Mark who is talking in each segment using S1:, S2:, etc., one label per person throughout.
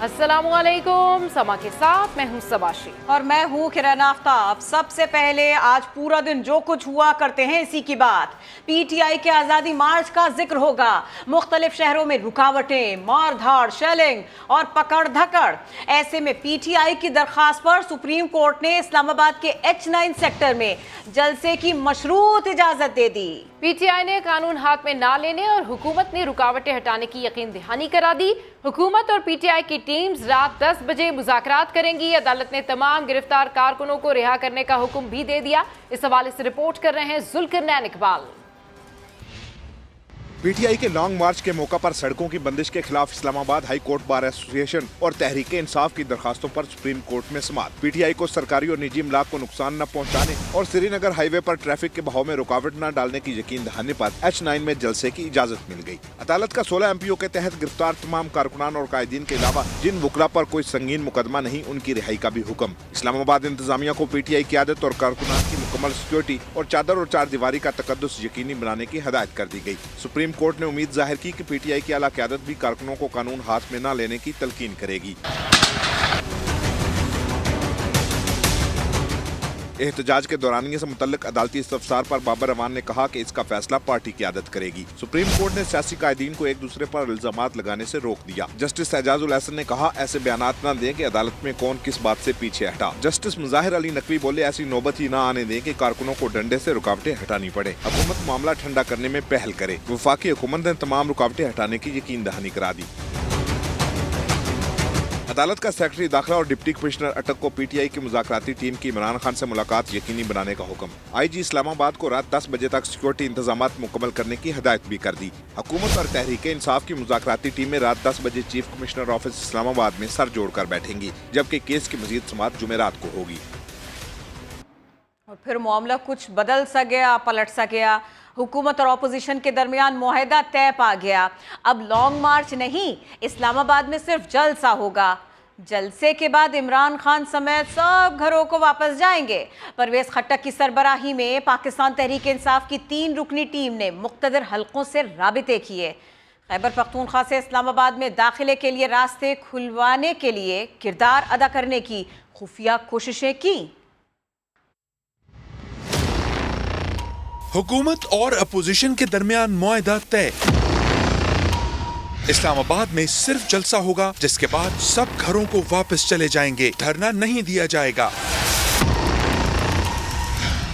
S1: अस्सलामुअलैकुम, समा के साथ मैं हूं सबाशी
S2: और मैं हूं किरण आफ्ताब। सबसे पहले आज पूरा दिन जो कुछ हुआ करते हैं इसी की बात। पीटीआई के आज़ादी मार्च का जिक्र होगा। मुख्तलिफ शहरों में रुकावटें, मारधाड़, शेलिंग और पकड़ धकड़। ऐसे में पीटीआई की दरखास्त पर सुप्रीम कोर्ट ने इस्लामाबाद के H9 सेक्टर में जलसे की मशरूत इजाजत दे दी।
S1: पीटीआई ने कानून हाथ में ना लेने और हुकूमत ने रुकावटें हटाने की यकीन दहानी करा दी। हुकूमत और पीटीआई की टीम्स रात 10 बजे मुज़ाकरात करेंगी। अदालत ने तमाम गिरफ्तार कारकुनों को रिहा करने का हुक्म भी दे दिया। इस हवाले से रिपोर्ट कर रहे हैं जुल्करनैन इकबाल।
S3: पीटीआई के लॉन्ग मार्च के मौका पर सड़कों की बंदिश के खिलाफ Islamabad high court bar association और तहरीक इंसाफ की दरखास्तों पर सुप्रीम कोर्ट में समाअत। पीटीआई को सरकारी और निजी इमलाक को नुकसान न पहुंचाने और श्रीनगर हाईवे पर ट्रैफिक के बहाव में रुकावट न डालने की यकीन दहाने पर H9 में जलसे की इजाजत मिल गई। अदालत का 16 MPO के तहत गिरफ्तार तमाम कारकुनान और कायदीन के अलावा जिन वकला पर कोई संगीन मुकदमा नहीं, उनकी रिहाई का भी हुक्म। इस्लामाबाद इंतजामिया को पीटीआई क़यादत और कारकुनान की मुकम्मल सिक्योरिटी और चादर और चार दीवारी का तकद्दुस यकीनी बनाने की हदायत कर दी गई। सुप्रीम कोर्ट ने उम्मीद जाहिर की कि पीटीआई की आला क़यादत भी कारकुनों को कानून हाथ में न लेने की तलकीन करेगी। एहतजाज के दौरानिये से मुतल्लिक अदालती इस्तफसार पर बाबर रमान ने कहा कि इसका फैसला पार्टी क़यादत करेगी। सुप्रीम कोर्ट ने सियासी कायदीन को एक दूसरे पर इल्जामात लगाने से रोक दिया। जस्टिस एजाजुल हसन ने कहा, ऐसे बयानात न दें कि अदालत में कौन किस बात से पीछे हटा। जस्टिस मुजाहिर अली नकवी बोले, ऐसी नौबत ही न आने दें कि कारकुनों को डंडे से रुकावटें हटानी पड़े। हुकूमत मामला ठंडा करने में पहल करे। वफाकी हुकूमत ने तमाम रुकावटें हटाने की यकीन दहानी करा दी। अदालत का सेक्रेटरी दाखिला और डिप्टी कमिश्नर अटक को पीटीआई की मुज़ाकराती टीम की इमरान खान से मुलाकात यकीनी बनाने का हुक्म। आईजी इस्लामाबाद को रात 10 बजे तक सिक्योरिटी इंतजामात मुकम्मल करने की हदायत भी कर दी। हुकूमत और तहरीक इंसाफ की मुज़ाकराती टीमें रात 10 बजे चीफ कमिश्नर ऑफिस इस्लामाबाद में सर जोड़कर बैठेंगी, जबकि केस की मजीद समाअत जुमेरात को होगी।
S2: और फिर मामला कुछ बदल सा गया, पलट सा गया। हुकूमत और अपोजिशन के दरमियान मुआहदा तय पा गया। अब लॉन्ग मार्च नहीं, इस्लामाबाद में सिर्फ जलसा होगा। जलसे के बाद इमरान खान समेत सब घरों को वापस जाएंगे। परवेज खट्टक की सरबराही में पाकिस्तान तहरीक इंसाफ की 3 रुकनी टीम ने मुख्तलिफ हलकों से राबिते किए। खैबर पख्तूनख्वा से इस्लामाबाद में दाखिले के लिए रास्ते खुलवाने के लिए किरदार अदा करने की खुफिया कोशिशें की।
S4: हुकूमत और अपोजिशन के दरमियान मुआहदा तय। इस्लामाबाद में सिर्फ जलसा होगा, जिसके बाद सब घरों को वापस चले जाएंगे। धरना नहीं दिया जाएगा।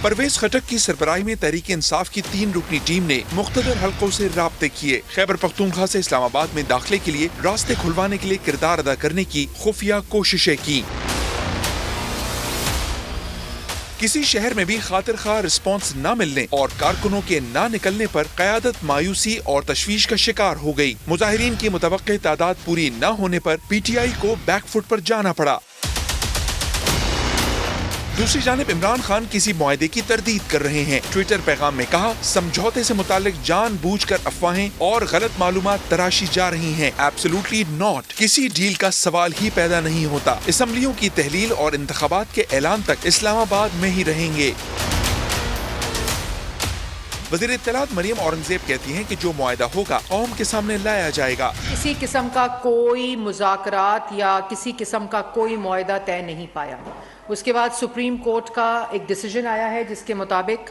S4: परवेज खटक की सरबराही में तहरीक इंसाफ की 3 रुकनी टीम ने मुख्तलिफ हलकों से राब्ते किए। खैबर पख्तूनख्वा से इस्लामाबाद में दाखिले के लिए रास्ते खुलवाने के लिए किरदार अदा करने की खुफिया कोशिशें की। किसी शहर में भी खातिर खा रिस्पॉन्स न मिलने और कारकुनों के ना निकलने पर क़यादत मायूसी और तशवीश का शिकार हो गई। मुजाहिरीन की मुतवक्के तादाद पूरी न होने पर पीटीआई को बैकफुट पर जाना पड़ा। दूसरी जानिब इमरान खान किसी मुआहदे की तरदीद कर रहे हैं। ट्विटर पैगाम में कहा, समझौते से मुतालिक जानबूझकर अफवाहें और गलत मालूमात तराशी जा रही हैं। Absolutely not. किसी डील का सवाल ही पैदा नहीं होता। असम्बलियों की तहलील और इंतखाबात के ऐलान तक इस्लामाबाद में ही रहेंगे। वज़ीर इत्तलात मरियम औरंगजेब कहती हैं कि जो मुआहदा होगा कौम के सामने लाया जाएगा।
S5: किसी किस्म का कोई मुज़ाकरात या किसी किस्म का कोई मुआहदा तय नहीं पाया। उसके बाद सुप्रीम कोर्ट का एक डिसीजन आया है जिसके मुताबिक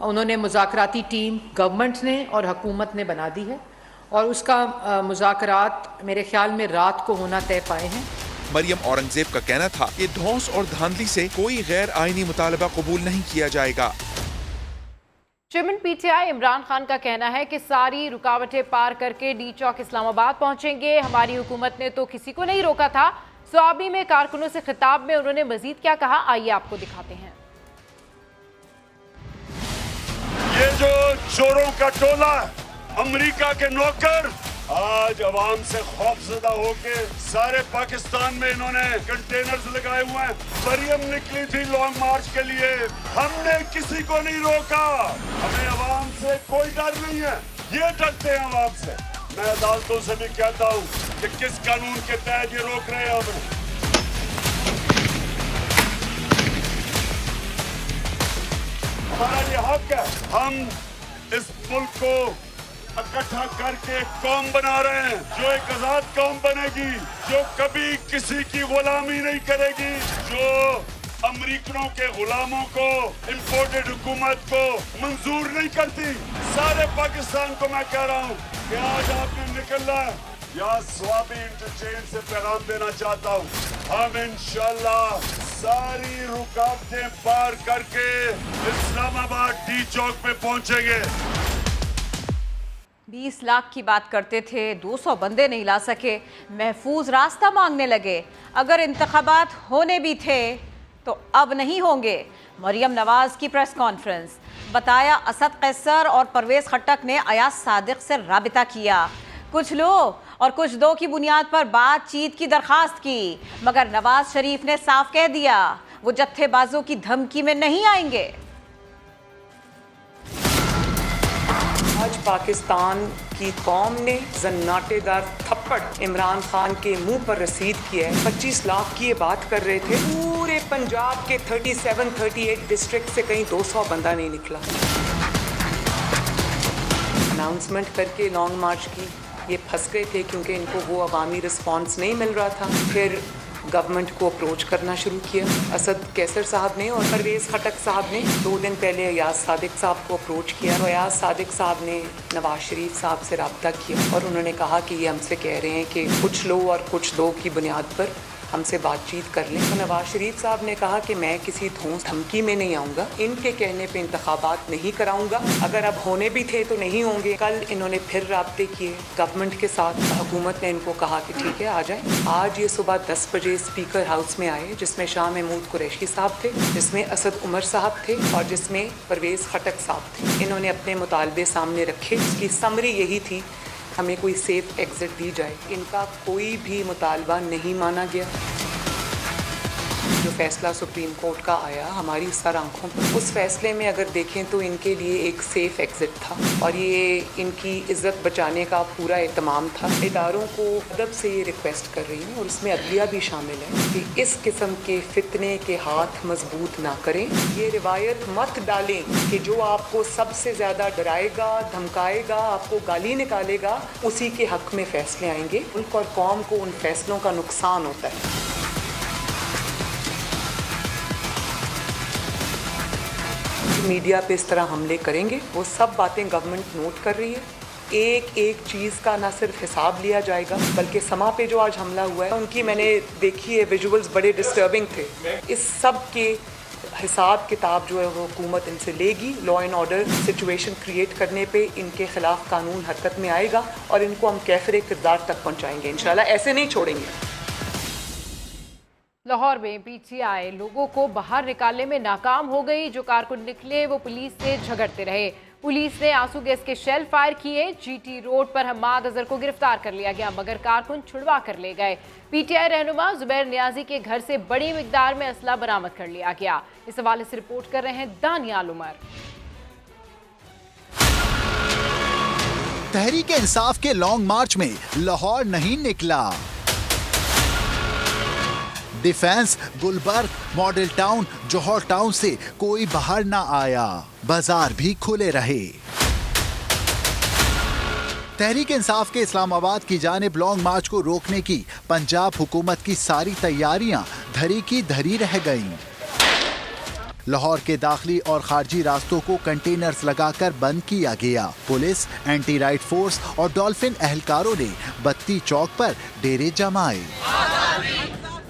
S5: उन्होंने मुज़ाकराती टीम गवर्नमेंट ने और हुकूमत ने बना दी है और उसका मुज़ाकरात मेरे ख्याल में रात को होना तय पाए हैं।
S4: मरियम औरंगजेब का कहना था कि धौंस और धांधली से कोई गैर आईनी मुतालबा कबूल नहीं किया जाएगा।
S1: चेयरमैन पीटीआई इमरान खान का कहना है कि सारी रुकावटें पार करके डी चौक इस्लामाबाद पहुंचेंगे। हमारी हुकूमत ने तो किसी को नहीं रोका था। स्वाबी में कारकुनों से खिताब में उन्होंने मजीद क्या कहा, आइए आपको दिखाते हैं।
S6: ये जो चोरों का टोला, अमेरिका के नौकर, आज अवाम से खौफजदा होके सारे पाकिस्तान में इन्होंने कंटेनर्स लगाए हुए हैं। मरियम निकली थी लॉन्ग मार्च के लिए, हमने किसी को नहीं रोका। हमें अवाम से कोई डर नहीं है, ये डरते हैं अवाम से। मैं अदालतों से भी कहता हूँ कि किस कानून के तहत ये रोक रहे हैं हमें। हमारा ये हक है, हम इस मुल्क को इकट्ठा करके एक कौम बना रहे हैं, जो एक आजाद कौम बनेगी, जो कभी किसी की गुलामी नहीं करेगी, जो अमरीकनों के गुलामों को, इंपोर्टेड हुकूमत को मंजूर नहीं करती। सारे पाकिस्तान को मैं कह रहा हूँ कि आज आपने निकलना है। या स्वाबी इंटरचेंज से पैगाम देना चाहता हूँ, हम इंशाल्लाह सारी रुकावटें पार करके इस्लामाबाद डी चौक पे पहुंचेंगे।
S2: 20 लाख की बात करते थे, 200 बंदे नहीं ला सके, महफूज रास्ता मांगने लगे। अगर इंतखाबात होने भी थे तो अब नहीं होंगे। मरियम नवाज की प्रेस कॉन्फ्रेंस, बताया असद कैसर और परवेज खट्टक ने अयाज सादिक से राबिता किया, कुछ लो और कुछ दो की बुनियाद पर बातचीत की दरखास्त की, मगर नवाज शरीफ ने साफ कह दिया वो जत्थेबाजों की धमकी में नहीं आएंगे।
S7: आज पाकिस्तान की कौम ने जन्नाटेदार थप्पड़ इमरान खान के मुंह पर रसीद किया है। 25 लाख की ये बात कर रहे थे, पूरे पंजाब के 37-38 डिस्ट्रिक्ट से कहीं 200 बंदा नहीं निकला। अनाउंसमेंट करके लॉन्ग मार्च की ये फंस गए थे क्योंकि इनको वो अवामी रिस्पांस नहीं मिल रहा था। फिर गवर्नमेंट को अप्रोच करना शुरू किया। असद कैसर साहब ने और परवेज खट्टक साहब ने 2 दिन पहले अयाज सादिक साहब को अप्रोच किया। तो अयाज सादिक साहब ने नवाज शरीफ साहब से रब्ता किया और उन्होंने कहा कि ये हमसे कह रहे हैं कि कुछ लो और कुछ दो की बुनियाद पर हमसे बातचीत कर लें। तो नवाज शरीफ साहब ने कहा कि मैं किसी धौंस धमकी में नहीं आऊँगा, इनके कहने पे इंतखाबात नहीं कराऊंगा, अगर अब होने भी थे तो नहीं होंगे। कल इन्होंने फिर राब्ते किए गवर्नमेंट के साथ, हुकूमत ने इनको कहा कि ठीक है आ जाए। आज ये सुबह 10 बजे स्पीकर हाउस में आए, जिसमें शाह महमूद कुरैशी साहब थे, जिसमें असद उमर साहब थे और जिसमें परवेज खट्टक साहब थे। इन्होंने अपने मुतालबे सामने रखे, इसकी समरी यही थी हमें कोई सेफ एग्जिट दी जाए। इनका कोई भी मुतालबा नहीं माना गया। जो फैसला सुप्रीम कोर्ट का आया हमारी सर आंखों पर, उस फैसले में अगर देखें तो इनके लिए एक सेफ एग्जिट था और ये इनकी इज्जत बचाने का पूरा एहतमाम था। इदारों को अदब से ये रिक्वेस्ट कर रही हूँ और उसमें अदलिया भी शामिल है कि इस किस्म के फितने के हाथ मजबूत ना करें। ये रिवायत मत डालें कि जो आपको सबसे ज़्यादा डराएगा, धमकाएगा, आपको गाली निकालेगा, उसी के हक में फैसले आएंगे। मुल्क और कौम को उन फैसलों का नुकसान होता है। मीडिया पे इस तरह हमले करेंगे, वो सब बातें गवर्नमेंट नोट कर रही है। एक एक चीज़ का ना सिर्फ हिसाब लिया जाएगा बल्कि समा पे जो आज हमला हुआ है उनकी मैंने देखी है, विजुअल्स बड़े डिस्टर्बिंग थे। इस सब के हिसाब किताब जो है वो हुकूमत इनसे लेगी। Law and order situation create करने पे इनके खिलाफ कानून हरकत में आएगा और इनको हम कैफरे किरदार तक पहुँचाएंगे इंशाल्लाह, ऐसे नहीं छोड़ेंगे।
S1: लाहौर में पीटीआई लोगों को बाहर निकालने में नाकाम हो गई। जो कारकुन निकले वो पुलिस से झगड़ते रहे। पुलिस ने आंसू गैस के शेल फायर किए। जीटी रोड पर हम्माद अजहर को गिरफ्तार कर लिया गया मगर कारकुन छुड़वा कर ले गए। पीटीआई रहनुमा जुबैर नियाजी के घर से बड़ी मिकदार में असला बरामद कर लिया गया। इस हवाले से रिपोर्ट कर रहे हैं दानियाल उमर।
S8: तहरीक इंसाफ के लॉन्ग मार्च में लाहौर नहीं निकला। डिफेंस, गुलबर्ग, मॉडल टाउन, जौहर टाउन से कोई बाहर ना आया। बाजार भी खुले रहे। तहरीक इंसाफ के इस्लामाबाद की जानिब लॉन्ग मार्च को रोकने की पंजाब हुकूमत की सारी तैयारियां धरी की धरी रह गईं। लाहौर के दाखिली और खारजी रास्तों को कंटेनर्स लगाकर बंद किया गया। पुलिस, एंटी राइट फोर्स और डॉल्फिन एहलकारों ने बत्ती चौक पर डेरे जमाए।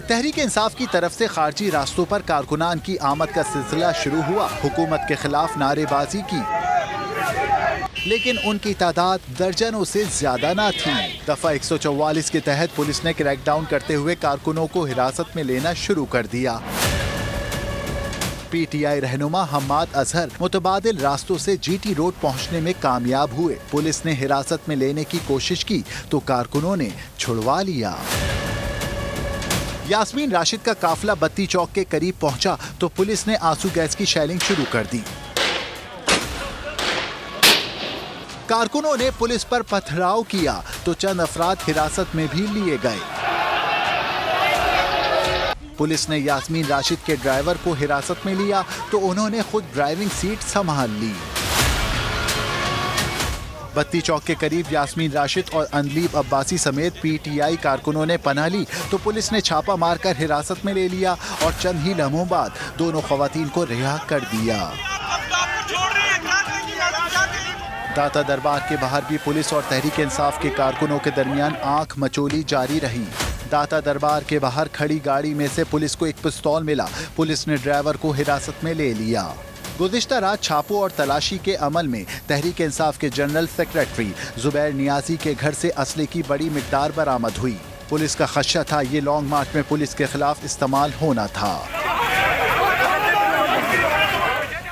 S8: तहरीक इंसाफ की तरफ से खारजी रास्तों पर कारकुनान की आमद का सिलसिला शुरू हुआ। हुकूमत के खिलाफ नारेबाजी की, लेकिन उनकी तादाद दर्जनों से ज्यादा न थी। दफा 144 के तहत पुलिस ने क्रैकडाउन करते हुए कारकुनों को हिरासत में लेना शुरू कर दिया। पीटीआई रहनुमा हम्माद अजहर मुतबादिल रास्तों से जीटी रोड पहुंचने में कामयाब हुए। पुलिस ने हिरासत में लेने की कोशिश की तो कारकुनों ने छुड़वा लिया। यास्मीन राशिद का काफिला बत्ती चौक के करीब पहुंचा तो पुलिस ने आंसू गैस की शेलिंग शुरू कर दी। कारकुनों ने पुलिस पर पथराव किया तो चंद अफराद हिरासत में भी लिए गए। पुलिस ने यास्मीन राशिद के ड्राइवर को हिरासत में लिया तो उन्होंने खुद ड्राइविंग सीट संभाल ली। बत्ती चौक के करीब यास्मीन राशिद और अनलीब अब्बासी समेत पीटीआई कारकुनों ने पनाह ली तो पुलिस ने छापा मारकर हिरासत में ले लिया और चंद ही लम्हों बाद दोनों खवातीन को रिहा कर दिया। दाता दरबार के बाहर भी पुलिस और तहरीक इंसाफ के कारकुनों के दरमियान आंख मचोली जारी रही। दाता दरबार के बाहर खड़ी गाड़ी में से पुलिस को एक पिस्तौल मिला। पुलिस ने ड्राइवर को हिरासत में ले लिया। गुज़िश्ता रात छापों और तलाशी के अमल में तहरीक इंसाफ के जनरल सेक्रेटरी जुबैर नियाजी के घर से असले की बड़ी मिकदार बरामद हुई। पुलिस का खदशा था ये लॉन्ग मार्च में पुलिस के खिलाफ इस्तेमाल होना था।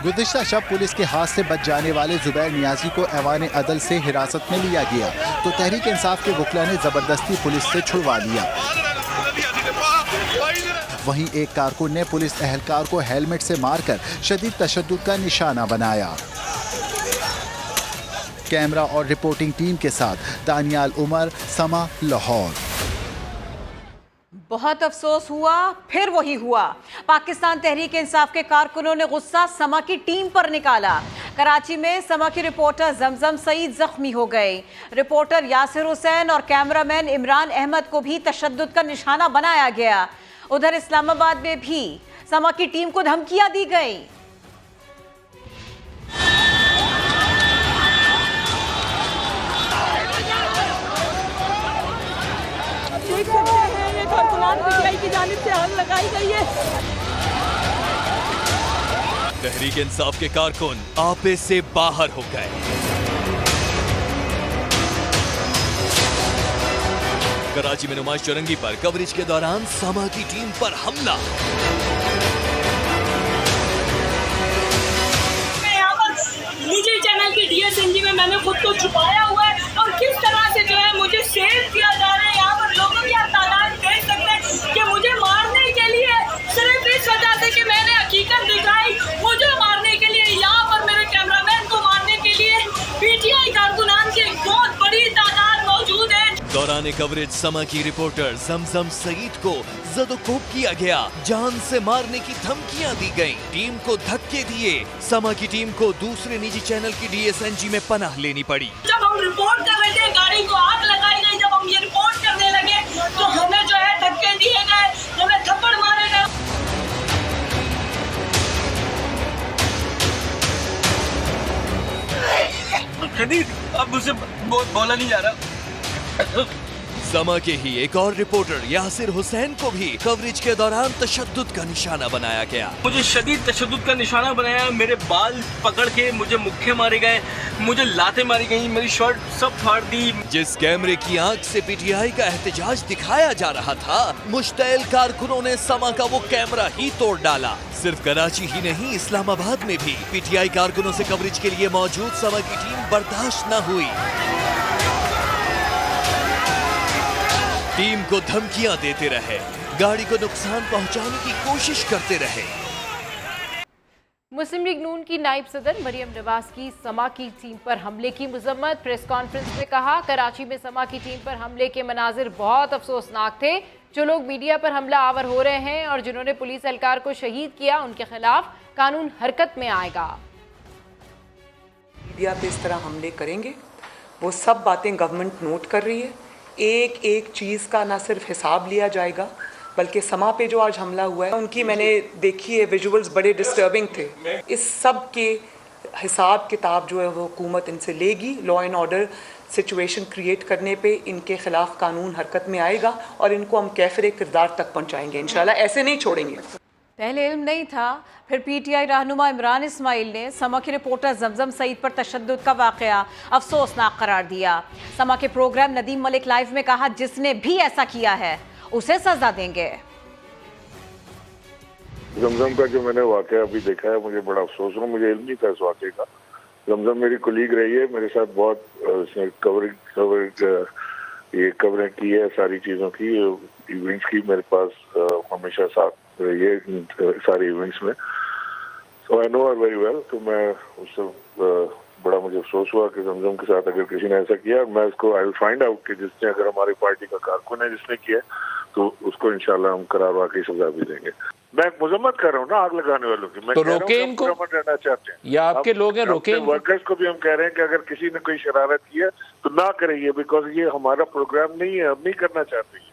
S8: गुज़िश्ता शब पुलिस के हाथ से बच जाने वाले जुबैर नियाजी को ऐवान अदल से हिरासत में लिया गया तो तहरीक इंसाफ के वकील ने जबरदस्ती पुलिस से छुड़वा लिया। वहीं एक कारकुन ने पुलिस एहलकार को हेलमेट से मारकर शदीद तशद्दुद का निशाना बनाया। कैमरा और रिपोर्टिंग टीम के साथ दानियाल उमर, समा, लाहौर।
S2: बहुत अफसोस हुआ, फिर वही हुआ। पाकिस्तान तहरीक इंसाफ के कारकुनों ने गुस्सा समा की टीम पर निकाला। कराची में समा की रिपोर्टर जमजम सईद जख्मी हो गए। रिपोर्टर यासिर हुसैन और कैमरामैन इमरान अहमद को भी तशद्दुद का निशाना बनाया गया। उधर इस्लामाबाद में भी समा की टीम को धमकियां दी गई।
S9: देख सकते हैं ये कारकुनान पीटीआई की जानिब से आग लगाई गई है।
S10: तहरीक इंसाफ के कारकुन आपे से बाहर हो गए। कराची में नुमाइश चौरंगी पर कवरेज के दौरान समा की टीम पर हमला।
S9: निजी चैनल की डीएसएनजी में मैंने खुद को छुपाया हुआ है और किस तरह से जो है मुझे सेव किया जा रहा है। यहाँ पर लोगों की आप तादाद देख सकते हैं कि मुझे मारने के लिए सिर्फ इस वजह से कि मैंने हकीकत दिखाई, मुझे मारने के लिए, यहाँ पर मेरे कैमरामैन को मारने के लिए पीटीआई कारकुनान की एक बहुत बड़ी तादाद मौजूद है।
S10: दौरान कवरेज समा की रिपोर्टर जमजम सईद को जदोकोब किया गया, जान से मारने की धमकियां दी गईं, टीम को धक्के दिए। समा की टीम को दूसरे निजी चैनल की डीएसएनजी में पनाह लेनी पड़ी।
S9: जब हम रिपोर्ट कर रहे थे गाड़ी को आग लगाई गई, जब हम ये रिपोर्ट करने लगे तो हमें जो है धक्के दिए गए, हमें थप्पड़ मारे गए।
S11: अब मुझसे बोला नहीं जा रहा।
S10: समा के ही एक और रिपोर्टर यासिर हुसैन को भी कवरेज के दौरान तशद्दुद का निशाना बनाया गया।
S11: मुझे शदीद तशद्दुद का निशाना बनाया, मेरे बाल पकड़ के मुझे मुक्के मारे गए, मुझे लातें मारी गई, मेरी शर्ट सब फाड़ दी।
S10: जिस कैमरे की आंख से पीटीआई का एहतजाज दिखाया जा रहा था, मुश्तैल कारकुनों ने समा का वो कैमरा ही तोड़ डाला। सिर्फ कराची ही नहीं, इस्लामाबाद में भी पीटीआई कारकुनों से कवरेज के लिए मौजूद समा की टीम बर्दाश्त न हुई। टीम को धमकियां देते रहे, गाड़ी को नुकसान पहुंचाने की कोशिश करते रहे।
S1: मुस्लिम लीग नून की नायब सदर मरियम नवाज की समा की टीम पर हमले की मजम्मत। प्रेस कॉन्फ्रेंस में कहा, कराची में समा की टीम पर हमले के मनाजिर बहुत अफसोसनाक थे। जो लोग मीडिया पर हमला आवर हो रहे हैं और जिन्होंने पुलिस एहलकार को शहीद किया, उनके खिलाफ कानून हरकत में आएगा।
S7: मीडिया पे इस तरह हमले करेंगे, वो सब बातें गवर्नमेंट नोट कर रही है। एक एक चीज़ का ना सिर्फ हिसाब लिया जाएगा, बल्कि समा पे जो आज हमला हुआ है उनकी मैंने देखी है विजुअल्स, बड़े डिस्टर्बिंग थे। इस सब के हिसाब किताब जो है वो हुकूमत इनसे लेगी। Law and order situation create करने पे इनके खिलाफ कानून हरकत में आएगा और इनको हम कैफरे किरदार तक पहुँचाएंगे इंशाल्लाह, ऐसे नहीं छोड़ेंगे।
S2: पहले इल्म नहीं था, फिर पीटीआई रहनुमा इमरान इस्माइल ने समा के रिपोर्टर जमजम सईद पर तशद्दुद का वाक़या अफसोसनाक करार दिया। समा के प्रोग्राम नदीम मलिक लाइव में कहा, जिसने भी ऐसा किया है उसे सजा देंगे।
S6: जमजम का जो मैंने वाक़या अभी देखा है, मुझे बड़ा अफसोस हुआ, मुझे इल्म नहीं था इस वाक़े का। जमजम मेरी कोलीग रही है, मेरे साथ बहुत कवरेज की है सारी चीज़ों की, इवेंट्स की, मेरे पास हमेशा साथ रही है सारे इवेंट्स में। So I know her very well. तो मैं उससे बड़ा मुझे अफसोस हुआ कि जमजम के साथ अगर किसी ने ऐसा किया, मैं इसको आई विल फाइंड आउट कि जिसने, अगर हमारी पार्टी का कारकुन है जिसने किया, तो उसको इंशाल्लाह हम करार की सजा भी देंगे। मैं मजम्मत कर रहा हूँ ना आग लगाने वालों की। मैं
S12: तो
S6: कह रहा
S12: रोके
S6: हूं कि
S12: इनको,
S6: हम रहना चाहते हैं
S12: या आपके लोग हैं, रोके इनको।
S6: वर्कर्स को भी हम कह रहे हैं कि अगर किसी ने कोई शरारत की है तो ना करिए, बिकॉज ये हमारा प्रोग्राम नहीं है, हम नहीं करना चाहते।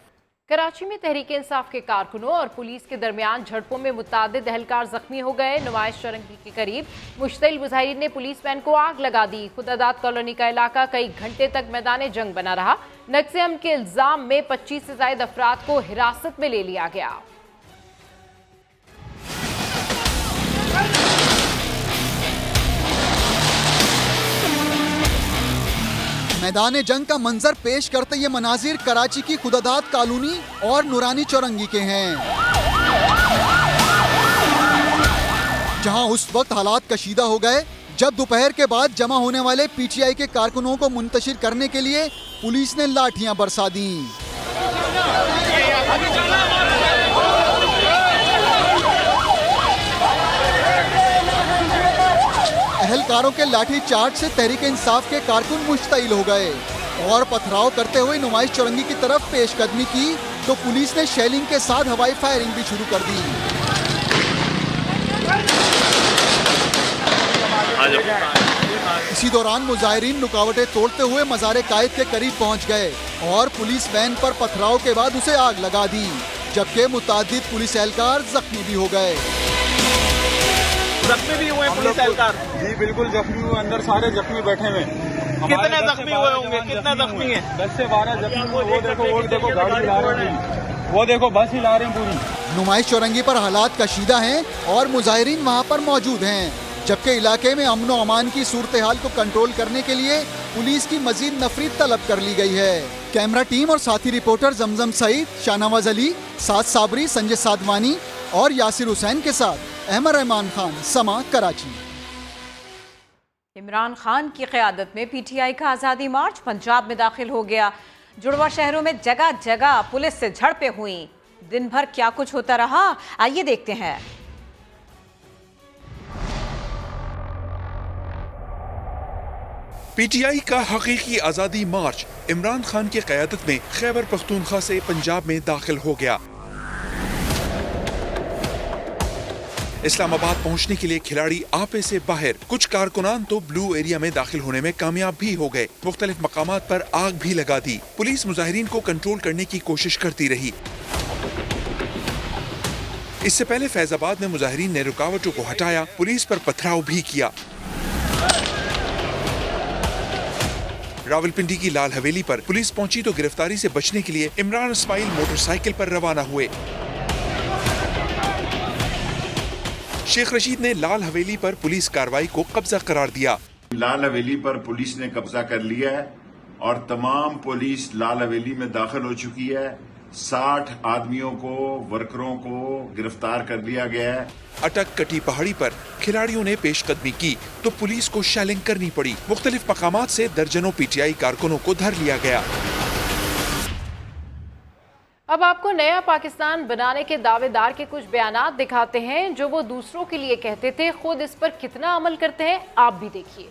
S1: कराची में तहरीक इंसाफ के कारकुनों और पुलिस के दरमियान झड़पों में मुतादिद एहलकार जख्मी हो गए। नुमाइश चौरंगी के करीब मुश्तिल मुजाहिरीन ने पुलिस वैन को आग लगा दी। खुदादाद कॉलोनी का इलाका कई घंटे तक मैदान जंग बना रहा। नक्से अमन के इल्जाम में 25 से ज्यादा अफराद को हिरासत में ले लिया गया।
S8: मैदान जंग का मंजर पेश करते ये मनाजिर कराची की खुदादाद कॉलोनी और नूरानी चौरंगी के हैं, जहां उस वक्त हालात कशीदा हो गए जब दोपहर के बाद जमा होने वाले पीटीआई के कारकुनों को मुंतशिर करने के लिए पुलिस ने लाठियां बरसा दी। अहलकारों के लाठी चार्ज से तहरीक इंसाफ के कारकुन मुश्तइल हो गए और पथराव करते हुए नुमाइश चौरंगी की तरफ पेशकदमी की तो पुलिस ने शेलिंग के साथ हवाई फायरिंग भी शुरू कर दी। इसी दौरान मुजाहिरीन रुकावटें तोड़ते हुए मज़ार कायद के करीब पहुंच गए और पुलिस वैन पर पथराव के बाद उसे आग लगा दी, जबकि मुतादिद पुलिस एहलकार जख्मी भी हो गए।
S11: जख्मी भी हुए पुलिस एहलकार?
S13: जी बिल्कुल जख्मी हुए, अंदर सारे जख्मी बैठे हुए।
S11: कितने जख्मी हुए होंगे? कितना जख्मी है?
S13: 10 से 12 जख्मी हुए। वो देखो गाड़ी हिला रहे हैं, वो देखो बस हिला रहे हैं पूरी।
S8: नुमाइश चौरंगी पर हालात कशीदा हैं और मुजाहिरीन वहां पर मौजूद हैं, जबकि इलाके में अमन व अमान की सूरत हाल को कंट्रोल करने के लिए पुलिस की मजीद नफरी तलब कर ली गई है। कैमरा टीम और साथी रिपोर्टर जमजम सईद, शाहनवाज अली, साद साबरी, संजय सादवानी और यासिर हुसैन के साथ अहमद रहमान खान, समा, कराची।
S2: इमरान खान की क़यादत में पीटीआई का आज़ादी मार्च पंजाब में दाखिल हो गया। जुड़वा शहरों में जगह जगह पुलिस से झड़पें हुई। दिन भर क्या कुछ होता रहा, आइए देखते हैं।
S4: पीटीआई का हकीकी आजादी मार्च इमरान खान की क़यादत में खैबर पख्तूनख्वा से पंजाब में दाखिल हो गया। इस्लामाबाद पहुंचने के लिए खिलाड़ी आपे से बाहर, कुछ कारकुनान तो ब्लू एरिया में दाखिल होने में कामयाब भी हो गए। मुख्तलिफ मकामात पर आग भी लगा दी। पुलिस मुजाहिरीन को कंट्रोल करने की कोशिश करती रही। इससे पहले फैजाबाद में मुजाहिरीन ने रुकावटों को हटाया, पुलिस पर पथराव भी किया। रावलपिंडी की लाल हवेली पर पुलिस पहुंची तो गिरफ्तारी से बचने के लिए इमरान इस्माइल मोटरसाइकिल पर रवाना हुए। शेख रशीद ने लाल हवेली पर पुलिस कार्रवाई को कब्जा करार दिया।
S6: लाल हवेली पर पुलिस ने कब्जा कर लिया है और तमाम पुलिस लाल हवेली में दाखिल हो चुकी है। 60 आदमियों को, वर्करों को गिरफ्तार कर लिया गया है।
S4: अटक कटी पहाड़ी पर खिलाड़ियों ने पेशकदमी की तो पुलिस को शेलिंग करनी पड़ी। मुख्तलिफ मकामात से दर्जनों पीटीआई कारकुनों को धर लिया गया।
S1: अब आपको नया पाकिस्तान बनाने के दावेदार के कुछ बयानात दिखाते हैं जो वो दूसरों के लिए कहते थे। खुद इस पर कितना अमल करते हैं आप भी देखिए।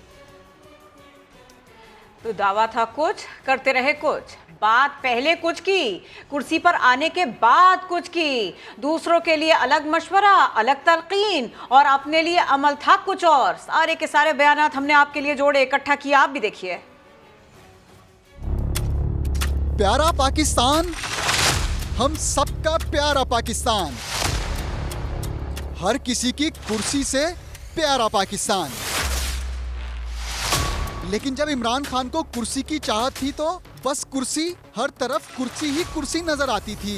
S2: तो दावा था कुछ, करते रहे कुछ। बात पहले कुछ की, कुर्सी पर आने के बाद कुछ की। दूसरों के लिए अलग मशवरा, अलग तलकीन और अपने लिए अमल था कुछ और। सारे के सारे बयानात हमने आपके लिए जोड़े, इकट्ठा किया, आप भी देखिए।
S8: प्यारा पाकिस्तान, हम सबका प्यारा पाकिस्तान, हर किसी की कुर्सी से प्यारा पाकिस्तान। लेकिन जब इमरान खान को कुर्सी की चाहत थी तो बस कुर्सी, हर तरफ कुर्सी ही कुर्सी नजर आती थी।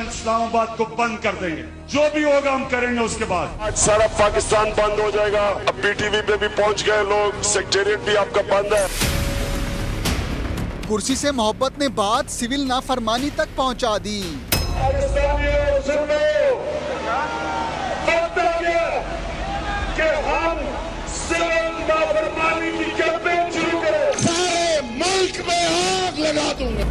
S6: इस्लामाबाद को बंद कर देंगे, जो भी होगा हम करेंगे। उसके बाद आज सारा पाकिस्तान बंद हो जाएगा। अब पीटीवी पे भी पहुंच गए लोग, सेक्रेटेरिएट भी आपका बंद है।
S8: कुर्सी से मोहब्बत ने बात सिविल नाफरमानी तक पहुंचा दी।
S6: कि हम सिविल नाफरमानी की कैंपेन शुरू करें, सारे मुल्क में आग लगा दूंगा।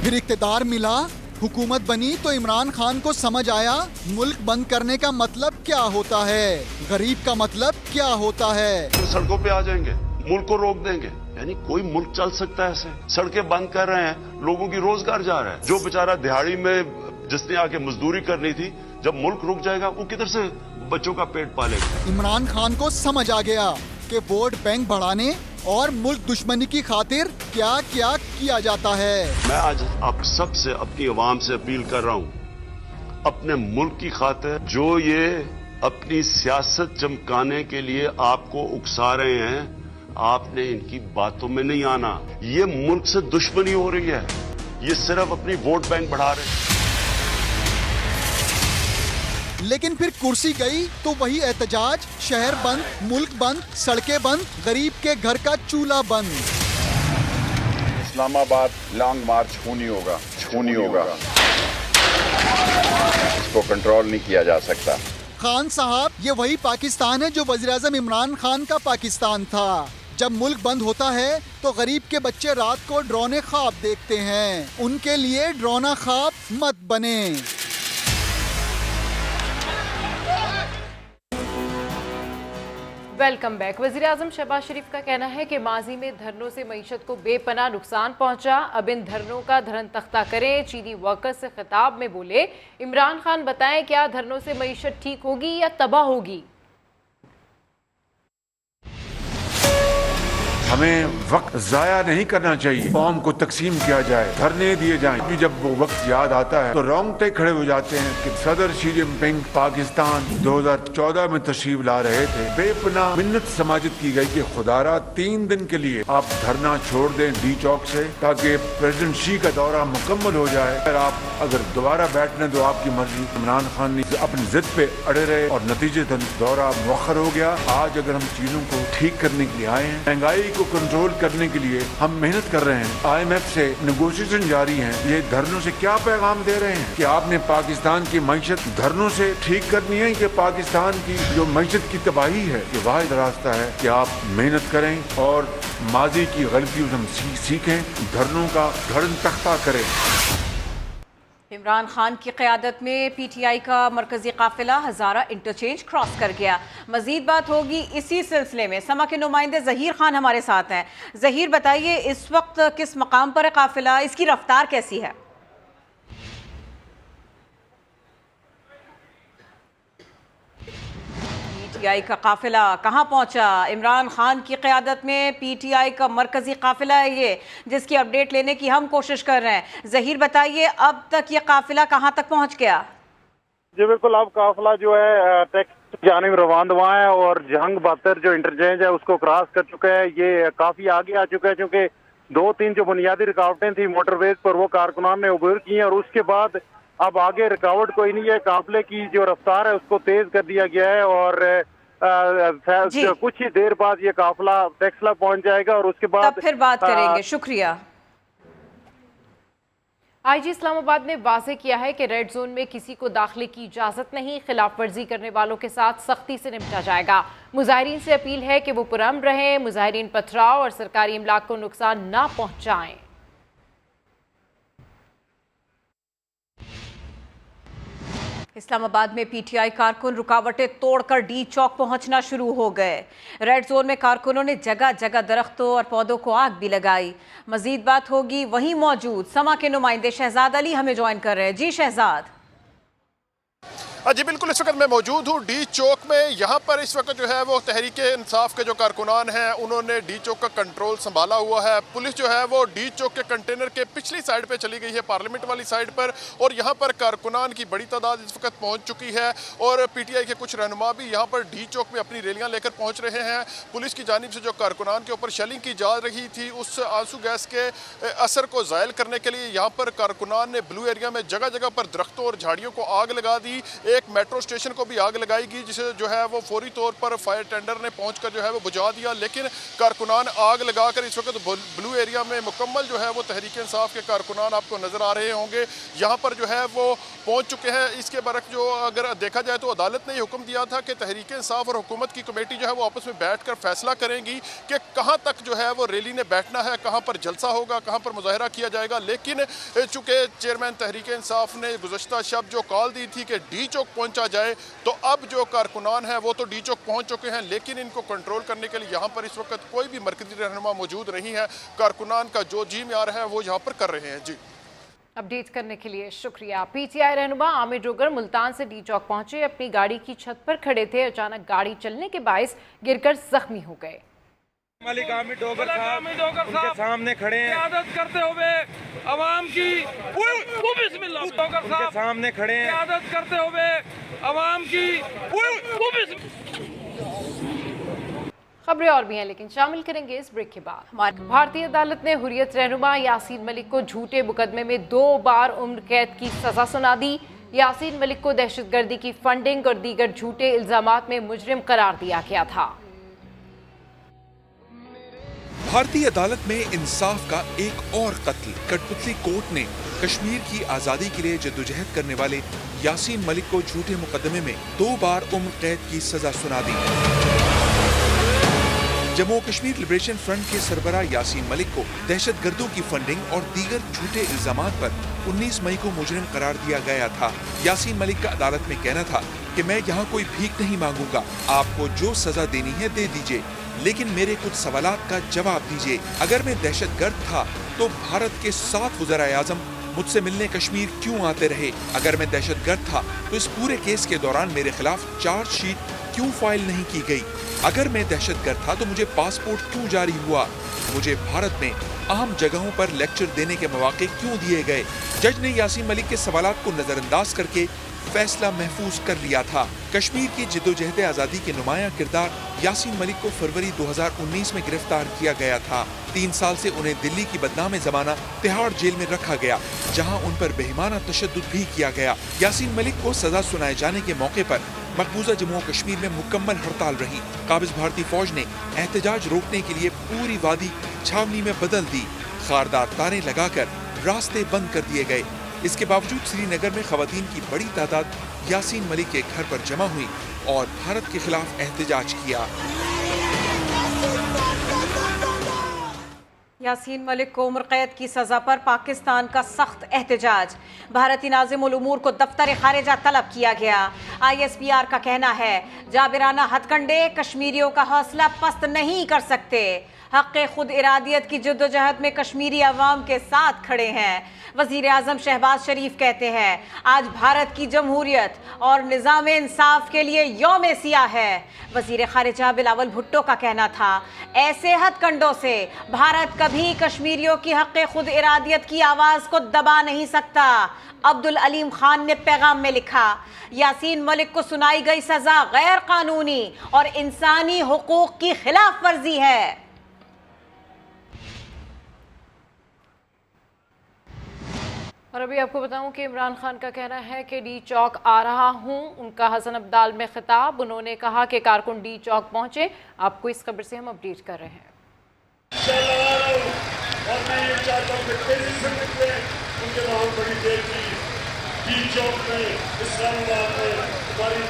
S8: फिर इख्तिदार मिला, हुकूमत बनी तो इमरान खान को समझ आया मुल्क बंद करने का मतलब क्या होता है, गरीब का मतलब क्या होता है।
S6: सड़कों पे आ जाएंगे, मुल्क को रोक देंगे। यानी कोई मुल्क चल सकता है ऐसे? सड़कें बंद कर रहे हैं, लोगों की रोजगार जा रहा है। जो बेचारा दिहाड़ी में जिसने आके मजदूरी करनी थी, जब मुल्क रुक जाएगा वो किधर से बच्चों का पेट पालेगा?
S8: इमरान खान को समझ आ गया कि वोट बैंक बढ़ाने और मुल्क दुश्मनी की खातिर क्या क्या किया जाता है।
S6: मैं आज आप सबसे अपनी आवाम से अपील कर रहा हूँ, अपने मुल्क की खातिर जो ये अपनी सियासत चमकाने के लिए आपको उकसा रहे हैं, आपने इनकी बातों में नहीं आना। ये मुल्क से दुश्मनी हो रही है, ये सिर्फ अपनी वोट बैंक बढ़ा रहे हैं।
S8: लेकिन फिर कुर्सी गई तो वही एहतजाज, शहर बंद, मुल्क बंद, सड़कें बंद, गरीब के घर का चूल्हा बंद।
S3: इस्लामाबाद लॉन्ग मार्च होनी होगा। इसको कंट्रोल नहीं किया जा सकता।
S8: खान साहब, ये वही पाकिस्तान है जो वज़ीर-ए-आज़म इमरान खान का पाकिस्तान था। जब मुल्क बंद होता है तो गरीब के बच्चे रात को डरावने ख्वाब देखते हैं। उनके लिए डरावना ख्वाब मत बने।
S1: Welcome back. वज़ीर आज़म शहबाज शरीफ का कहना है कि माजी में धरनों से मईशत को बेपनाह नुकसान पहुंचा, अब इन धरनों का धरन तख्ता करें। चीनी वर्कर्स से खिताब में बोले इमरान खान, बताएं क्या धरनों से मईशत ठीक होगी या तबाह होगी?
S12: हमें वक्त जाया नहीं करना चाहिए, कौम को तकसीम किया जाए, धरने दिए जाएं। अभी जब वो वक्त याद आता है तो रोंगटे खड़े हो जाते हैं कि सदर शी जिनपिंग पाकिस्तान 2014 में तशरीफ ला रहे थे। बेपनाह मिन्नत समाजित की गई कि खुदारा 3 दिन के लिए आप धरना छोड़ दें डी चौक से, ताकि प्रेसिडेंट शी का दौरा मुकम्मल हो जाए। अगर दोबारा बैठने तो आपकी मर्जी। इमरान खान ने अपनी जिद पे अड़े रहे और नतीजतन दौरा मुअख्खर हो गया। आज अगर हम चीजों को ठीक करने के लिए आए हैं, महंगाई को कंट्रोल करने के लिए हम मेहनत कर रहे हैं, IMF से नेगोशिएशन जारी है, ये धरनों से क्या पैगाम दे रहे हैं कि आपने पाकिस्तान की मईशत धरनों से ठीक करनी है कि पाकिस्तान की जो मईशत की तबाही है, ये वाहिद रास्ता है कि आप मेहनत करें और माजी की गलतियों से हम सीखें, धरनों का धरन तख्ता करें।
S2: इमरान खान की क़यादत में PTI का मरकजी काफिला हज़ारा इंटरचेंज क्रॉस कर गया। मजीद बात होगी इसी सिलसिले में। समा के नुमाइंदे ज़हीर खान हमारे साथ हैं। ज़हीर, बताइए इस वक्त किस मकाम पर है काफिला, इसकी रफ्तार कैसी है? PTI का काफिला कहाँ पहुँचा? इमरान खान की क़यादत में PTI का मरकजी काफिला है ये, जिसकी अपडेट लेने की हम कोशिश कर रहे हैं। ज़हीर, बताइए अब तक ये काफिला कहाँ तक पहुँच गया?
S13: जी बिल्कुल, अब काफिला जो है टेक्स जानिब रवाना है और जंग बहत्तर जो इंटरचेंज है उसको क्रॉस कर चुका है। ये काफी आगे आ चुका है, क्योंकि 2-3 जो बुनियादी रुकावटें थी मोटरवेज पर वो कारकुनान ने उभर की हैं और उसके बाद अब आगे रुकावट कोई नहीं है। काफिले की जो रफ्तार है उसको तेज कर दिया गया है और कुछ ही देर बाद ये काफिला टेक्सला पहुंच जाएगा और उसके बाद
S2: तब फिर बात करेंगे। शुक्रिया।
S1: IG इस्लामाबाद ने वाज़ेह किया है कि रेड जोन में किसी को दाखिले की इजाज़त नहीं, खिलाफ वर्जी करने वालों के साथ सख्ती से निपटा जाएगा। मुजाहिरीन से अपील है कि वो पुरअमन रहें, मुजाहिरीन पथराव और सरकारी इमलाक को नुकसान ना पहुँचाएं।
S2: इस्लामाबाद में PTI कारकुन रुकावटें तोड़कर डी चौक पहुंचना शुरू हो गए। रेड जोन में कारकुनों ने जगह जगह दरख्तों और पौधों को आग भी लगाई। मजीद बात होगी वहीं मौजूद समा के नुमाइंदे शहजाद अली हमें ज्वाइन कर रहे हैं। जी शहजाद।
S14: जी बिल्कुल, इस वक्त मैं मौजूद हूँ डी चौक में। यहाँ पर इस वक्त जो है वो तहरीक इंसाफ के जो कारकुनान हैं उन्होंने डी चौक का कंट्रोल संभाला हुआ है। पुलिस जो है वो डी चौक के कंटेनर के पिछली साइड पे चली गई है, पार्लियामेंट वाली साइड पर, और यहाँ पर कारकुनान की बड़ी तादाद इस वक्त पहुँच चुकी है और PTI के कुछ रहनुमा भी यहाँ पर डी चौक में अपनी रैलियाँ लेकर पहुँच रहे हैं। पुलिस की जानिब से जो कारकुनान के ऊपर शेलिंग की जा रही थी उस आंसू गैस के असर को ज़ायल करने के लिए यहाँ पर कारकुनान ने ब्लू एरिया में जगह जगह पर दरख्तों और झाड़ियों को आग लगा दी। एक मेट्रो स्टेशन को भी आग लगाएगी, जिसे जो है वो फौरी तौर पर फायर टेंडर ने पहुंचकर जो है वो बुझा दिया, लेकिन कारकुनान आग लगाकर इस वक्त ब्लू एरिया में मुकम्मल जो है वो तहरीक इंसाफ के कारकुनान आपको नजर आ रहे होंगे, यहाँ पर जो है वो पहुंच चुके हैं। इसके बरक जो अगर देखा जाए तो अदालत ने हुक्म दिया था कि तहरीक इंसाफ और हुकूमत की कमेटी जो है वो आपस में बैठकर फैसला करेंगी कि कहाँ तक जो है वो रैली ने बैठना है, कहाँ पर जलसा होगा, कहाँ पर मुजाहरा किया जाएगा। लेकिन चूँकि चेयरमैन तहरीक इंसाफ ने गुज़श्ता शब जो कॉल दी थी कि डी चौक चौक पहुंचा जाए। तो अब जो कारकुनान हैं वो तो डी चौक पहुंच चुके हैं, लेकिन इनको कंट्रोल करने के लिए यहाँ पर इस वक्त कोई भी मरकजी रहनुमा मौजूद नहीं है। कारकुनान का जो जी म्यार है वो यहाँ पर कर रहे हैं। जी,
S1: अपडेट करने के लिए शुक्रिया। पीटीआई रहनुमा आमिर डोगर मुल्तान से डी चौक पहुंचे, अपनी गाड़ी की छत पर खड़े थे। अचानक गाड़ी चलने के बायस गिरकर जख्मी हो गए।
S15: मालिक आमिर डोगर साहब उनके सामने खड़े हैं, क़यादत करते हुए अवाम की बिस्मिल्लाह डोगर साहब सामने खड़े हैं, क़यादत करते हुए अवाम की
S1: खबरें और भी हैं, लेकिन शामिल करेंगे इस ब्रेक के बाद। भारतीय अदालत ने हुर्रियत रहनुमा यासीन मलिक को झूठे मुकदमे में 2 बार उम्र कैद की सजा सुना दी। यासीन मलिक को दहशतगर्दी की फंडिंग और दीगर झूठे इल्जामात में मुजरिम करार दिया गया था।
S4: भारतीय अदालत में इंसाफ का एक और कत्ल। कठपुतली कोर्ट ने कश्मीर की आजादी के लिए जद्दोजहद करने वाले यासीन मलिक को झूठे मुकदमे में 2 बार उम्र कैद की सजा सुना दी। जम्मू कश्मीर लिबरेशन फ्रंट के सरबराह यासीन मलिक को दहशतगर्दों की फंडिंग और दीगर झूठे इल्जामात पर 19 मई को मुजरिम करार दिया गया था। यासीन मलिक का अदालत में कहना था कि मैं यहाँ कोई भीख नहीं मांगूंगा, आपको जो सजा देनी है दे दीजिए, लेकिन मेरे कुछ सवालात का जवाब दीजिए। अगर मैं दहशतगर्द था तो भारत के 7 वज़ीर-ए-आज़म मुझसे मिलने कश्मीर क्यों आते रहे? अगर मैं दहशतगर्द था तो इस पूरे केस के दौरान मेरे खिलाफ चार्जशीट क्यों फाइल नहीं की गई? अगर मैं दहशतगर्द था तो मुझे पासपोर्ट क्यों जारी हुआ? मुझे भारत में अहम जगहों पर लेक्चर देने के मौके क्यों दिए गए? जज ने यासीन मलिक के सवालात को नजरअंदाज करके फैसला महफूज कर लिया था। कश्मीर की जिद्दोजहद आज़ादी के नुमाया किरदार यासीन मलिक को फरवरी 2019 में गिरफ्तार किया गया था। 3 साल से उन्हें दिल्ली की बदनाम ज़माना तिहाड़ जेल में रखा गया, जहां उन पर बेईमाना तशद्दुद भी किया गया। यासीन मलिक को सजा सुनाए जाने के मौके पर मकबूजा जम्मू कश्मीर में मुकम्मल हड़ताल रही। काबिज भारतीय फौज ने एहतजाज रोकने के लिए पूरी वादी छावनी में बदल दी। खारदार तारे लगाकर रास्ते बंद कर दिए गए। इसके बावजूद श्रीनगर में खवातीन की बड़ी तादाद यासीन मलिक के घर पर जमा हुई और भारत के खिलाफ एहतजाज किया।
S2: यासीन मलिक को उम्र कैद की सजा पर पाकिस्तान का सख्त एहतजाज। भारतीय नाज़िमुल उमूर को दफ्तर खारिजा तलब किया गया। ISPR का कहना है जाबिराना हथकंडे कश्मीरियों का हौसला पस्त नहीं कर सकते। हक़ खुद इरादियत की जद्दोजहद में कश्मीरी अवाम के साथ खड़े हैं। वज़ीर आज़म शहबाज शरीफ कहते हैं आज भारत की जमहूरियत और निज़ाम इंसाफ के लिए यौम सियाह है। वज़ीर ख़ारिजा बिलावल भुट्टो का कहना था ऐसे हथकंडों से भारत कभी कश्मीरियों की हक़ खुद इरादियत की आवाज़ को दबा नहीं सकता। अब्दुल अलीम खान ने पैगाम में लिखा यासीन मलिक को सुनाई गई सज़ा गैर कानूनी और इंसानी हुकूक की खिलाफ वर्जी है।
S1: और अभी आपको बताऊं कि इमरान खान का कहना है कि डी चौक आ रहा हूं। उनका हसन अब्दाल में खिताब। उन्होंने कहा कि कारकुन डी चौक पहुंचे। आपको इस खबर से हम अपडेट कर रहे हैं।
S6: डी चौक में इस्लामाबाद में हमारी